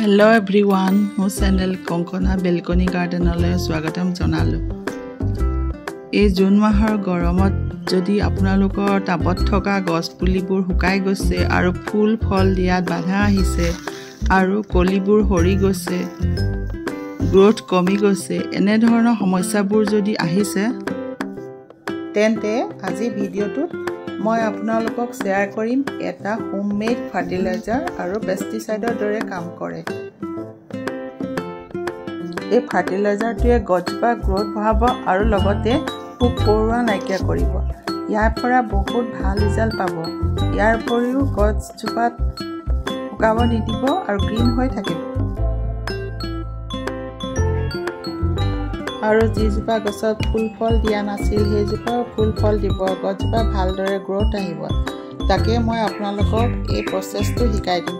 Hello everyone, মোৰ channel Kankana balcony গাৰ্ডেনলৈ স্বাগতম জনালো। এই জুন মাহৰ গৰমত যদি আপোনালোকৰ টাবত থকা গছ পুলিবোৰ শুকাই গৈছে আৰু ফুল ফল দিয়াত বাধা আহিছে আৰু কলিবোৰ হৰি গৈছে, গ্ৰোথ কমি গৈছে, এনে ধৰণৰ সমস্যাবোৰ যদি আহিছে, তেন্তে আজি ভিডিঅ'টোত মই আপোনালোকক শেয়াৰ কৰিম এটা হোমমেড ফাৰ্টিলাইজাৰ আৰু পেষ্টিসাইডৰ দৰে কাম কৰে। এই ফাৰ্টিলাইজাৰটোৱে গছজোপা গ্ৰোথ বঢ়াব আৰু লগতে পোক পৰুৱা নাইকিয়া কৰিব। ইয়াৰ পৰা বহুত ভাল ৰিজাল্ট পাব। ইয়াৰ উপৰিও গছজোপাত শুকাব নিদিব আৰু গ্ৰীণ হৈ থাকিব। আৰু যিজোপা গছত ফুল ফল দিয়া নাছিল সেইজোপাও ফুল ফল দিব, গছজোপা ভালদৰে গ্ৰোথ আহিব। তাকে মই আপোনালোকক এই প্ৰচেছটো শিকাই দিম।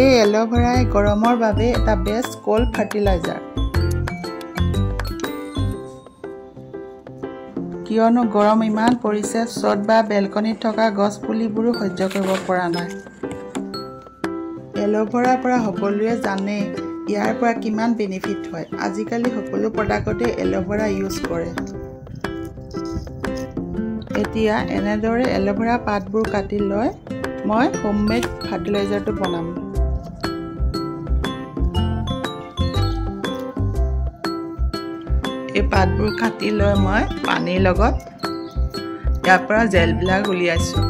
এই এল'ভেৰাই গৰমৰ বাবে এটা বেষ্ট কোল্ড ফাৰ্টিলাইজাৰ, কিয়নো গৰম ইমান পৰিছে, চট বা বেলকনিত থকা গছ পুলিবোৰো সহ্য কৰিব পৰা নাই। এল'ভেৰাৰ পৰা সকলোৱে জানে ইয়াৰ পৰা কিমান বেনিফিট হয়। আজিকালি সকলো প্ৰডাক্টতে এল'ভেৰা ইউজ কৰে। এতিয়া এনেদৰে এল'ভেৰা পাতবোৰ কাটি লৈ মই হোমমেড ফাৰ্টিলাইজাৰটো বনাম। এই পাতবোৰ কাটি লৈ মই পানীৰ লগত ইয়াৰ পৰা জেলবিলাক উলিয়াইছোঁ।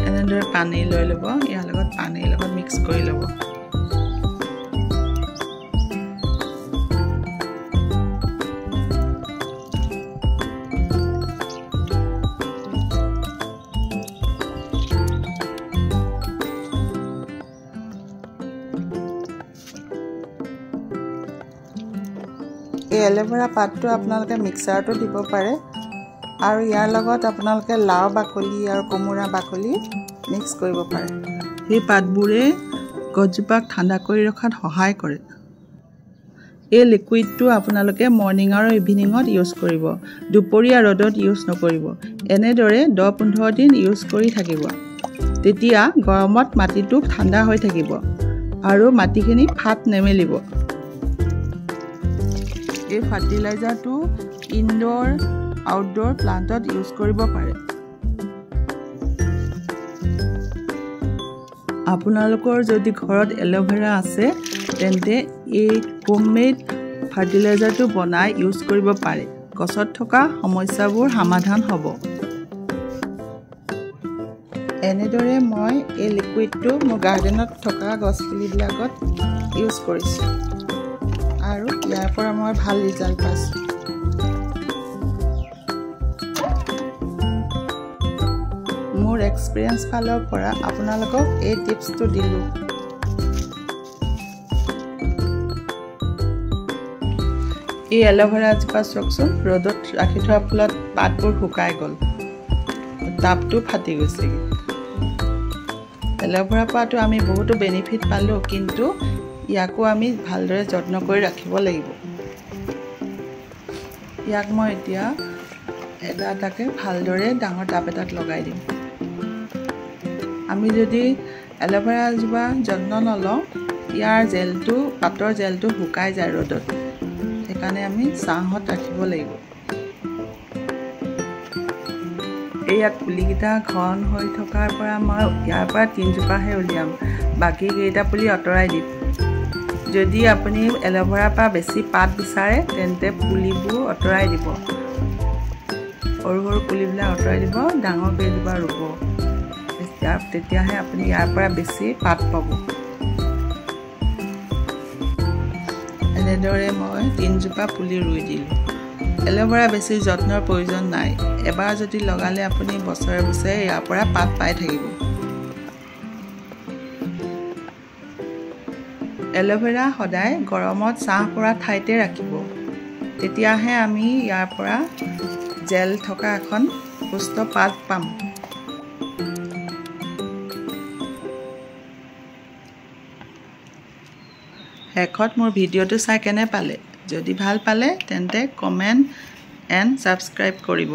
এনেদৰে পানী লৈ ল'ব, ইয়াৰ লগত পানীৰ লগত মিক্স কৰি ল'ব। এই এল'ভেৰা পাতটো আপোনালোকে মিক্সাৰতো দিব পাৰে আৰু ইয়াৰ লগত আপোনালোকে লাও বাকলি আৰু কোমোৰা বাকলি মিক্স কৰিব পাৰে। এই পাতবোৰে গছজোপাক ঠাণ্ডা কৰি ৰখাত সহায় কৰে। এই লিকুইডটো আপোনালোকে মৰ্ণিং আৰু ইভিনিঙত ইউজ কৰিব, দুপৰীয়া ৰ'দত ইউজ নকৰিব। এনেদৰে 10-15 দিন ইউজ কৰি থাকিব। তেতিয়া গৰমত মাটিটো ঠাণ্ডা হৈ থাকিব আৰু মাটিখিনি ফাট নেমেলিব। এই ফাৰ্টিলাইজাৰটো ইনডোৰ আউটডোৰ প্লাণ্টত ইউজ কৰিব পাৰে। আপোনালোকৰ যদি ঘৰত এল'ভেৰা আছে তেন্তে এই হোমমেড ফাৰ্টিলাইজাৰটো বনাই ইউজ কৰিব পাৰে। গছত থকা সমস্যাবোৰ সমাধান হ'ব। এনেদৰে মই এই লিকুইডটো মোৰ গাৰ্ডেনত থকা গছপুলিবিলাকত ইউজ কৰিছোঁ আৰু ইয়াৰ পৰা মই ভাল ৰিজাল্ট পাইছোঁ। মোৰ এক্সপিৰিয়েঞ্চ ফালৰ পৰা আপোনালোকক এই টিপছটো দিলোঁ। এই এল'ভেৰাজোপা চাওকচোন, ৰ'দত ৰাখি থোৱাৰ ফলত পাতবোৰ শুকাই গ'ল, টাবটো ফাটি গৈছেগৈ। এল'ভেৰাৰ পৰাতো আমি বহুতো বেনিফিট পালোঁ, কিন্তু ইয়াকো আমি ভালদৰে যত্ন কৰি ৰাখিব লাগিব। ইয়াক মই এতিয়া এটা এটাকৈ ভালদৰে ডাঙৰ টাব এটাত লগাই দিম। আমি যদি এল'ভেৰাজোপা যত্ন নলওঁ, ইয়াৰ জেলটো, পাতৰ জেলটো শুকাই যায় ৰ'দত। সেইকাৰণে আমি ছাঁহত ৰাখিব লাগিব। ইয়াত পুলিকেইটা ঘন হৈ থকাৰ পৰা মই ইয়াৰ পৰা 3 জোপাহে উলিয়াম, বাকীকেইটা পুলি আঁতৰাই দিম। যদি আপুনি এল'ভেৰাৰ পৰা বেছি পাত বিচাৰে তেন্তে পুলিবোৰ আঁতৰাই দিব, সৰু সৰু পুলিবিলাক আঁতৰাই দিব, ডাঙৰ কেইজোপা ৰুব। তেতিয়াহে আপুনি ইয়াৰ পৰা বেছি পাত পাব। এনেদৰে মই 3 জোপা পুলি ৰুই দিলোঁ। এল'ভেৰা বেছি যত্নৰ প্ৰয়োজন নাই। এবাৰ যদি লগালে আপুনি বছৰে বছৰে ইয়াৰ পৰা পাত পাই থাকিব। এল'ভেৰা সদায় গৰমত ছাঁ পৰা ঠাইতে ৰাখিব, তেতিয়াহে আমি ইয়াৰ পৰা জেল থকা এখন সুস্থ পাত পাম। শেষত মোৰ ভিডিঅ'টো চাই কেনে পালে? যদি ভাল পালে তেন্তে কমেণ্ট এণ্ড ছাবস্ক্ৰাইব কৰিব।